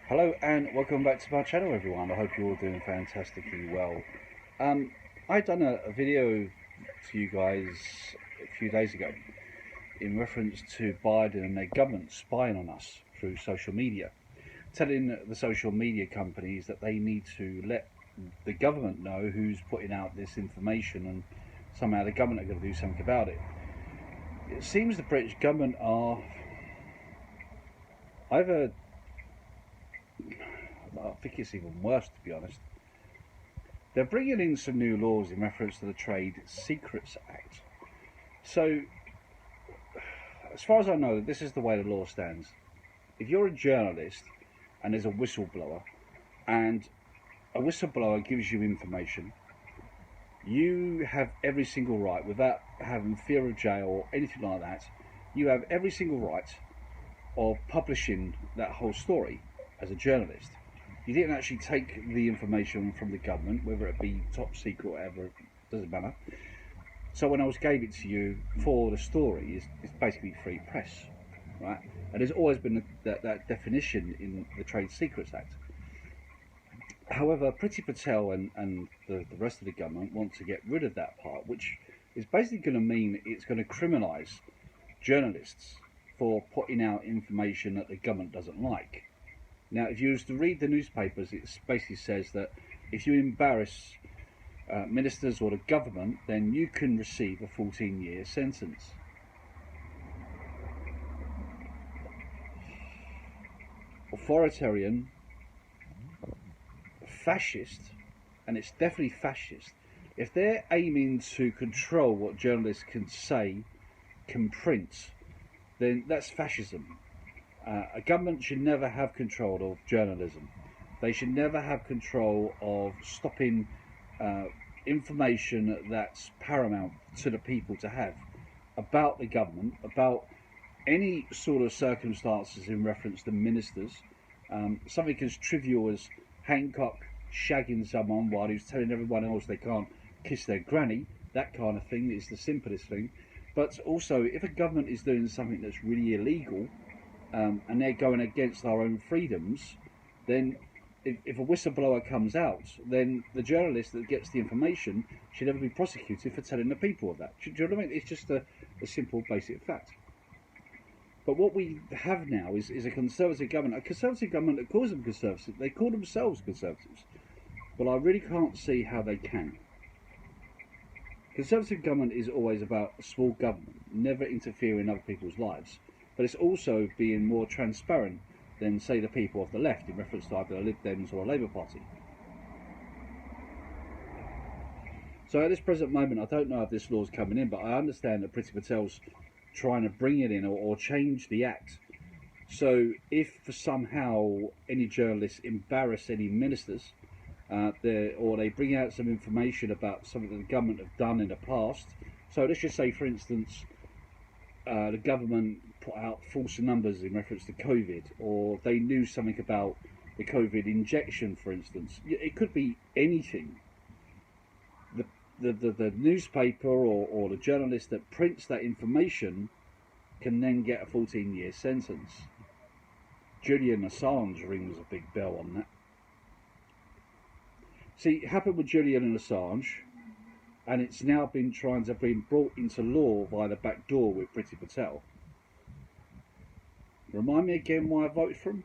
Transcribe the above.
Hello and welcome back to my channel, everyone. I hope you're all doing fantastically well. I done a video to you guys a few days ago in reference to Biden and their government spying on us through social media, telling the social media companies that they need to let the government know who's putting out this information, and somehow the government are going to do something about it. It seems the British government are either, I think it's even worse, to be honest. They're bringing in some new laws in reference to the Trade Secrets Act. So, as far as I know, this is the way the law stands. If you're a journalist and there's a whistleblower, and a whistleblower gives you information, you have every single right, without having fear of jail or anything like that, you have every single right of publishing that whole story as a journalist. You didn't actually take the information from the government, whether it be top secret or whatever, it doesn't matter. Someone else gave it to you for the story. It's basically free press, right? And there's always been that definition in the Trade Secrets Act. However, Priti Patel and the rest of the government want to get rid of that part, which is basically going to mean it's going to criminalise journalists for putting out information that the government doesn't like. Now, if you was to read the newspapers, it basically says that if you embarrass ministers or the government, then you can receive a 14-year sentence. Authoritarian, fascist, and it's definitely fascist. If they're aiming to control what journalists can say, can print, then that's fascism. A government should never have control of journalism. They should never have control of stopping information that's paramount to the people to have about the government, about any sort of circumstances in reference to ministers. Something as trivial as Hancock shagging someone while he's telling everyone else they can't kiss their granny, that kind of thing is the simplest thing. But also, if a government is doing something that's really illegal, and they're going against our own freedoms, then if a whistleblower comes out, then the journalist that gets the information should never be prosecuted for telling the people of that. Do you know what I mean? It's just a simple, basic fact. But what we have now is a conservative government. A conservative government that calls them conservative, they call themselves conservatives. But I really can't see how they can. Conservative government is always about small government, never interfering in other people's lives. But it's also being more transparent than, say, the people of the left in reference to either the Lib Dems or a Labour Party. So at this present moment, I don't know if this law's coming in, but I understand that Priti Patel's trying to bring it in or change the act. So if somehow any journalists embarrass any ministers, or they bring out some information about something that the government have done in the past, so let's just say, for instance, the government put out false numbers in reference to COVID, or they knew something about the COVID injection, for instance. It could be anything. The newspaper or the journalist that prints that information can then get a 14-year sentence. Julian Assange rings a big bell on that. See, it happened with Julian and Assange, and it's now been trying to be brought into law via the back door with Priti Patel. Remind me again why I voted for him?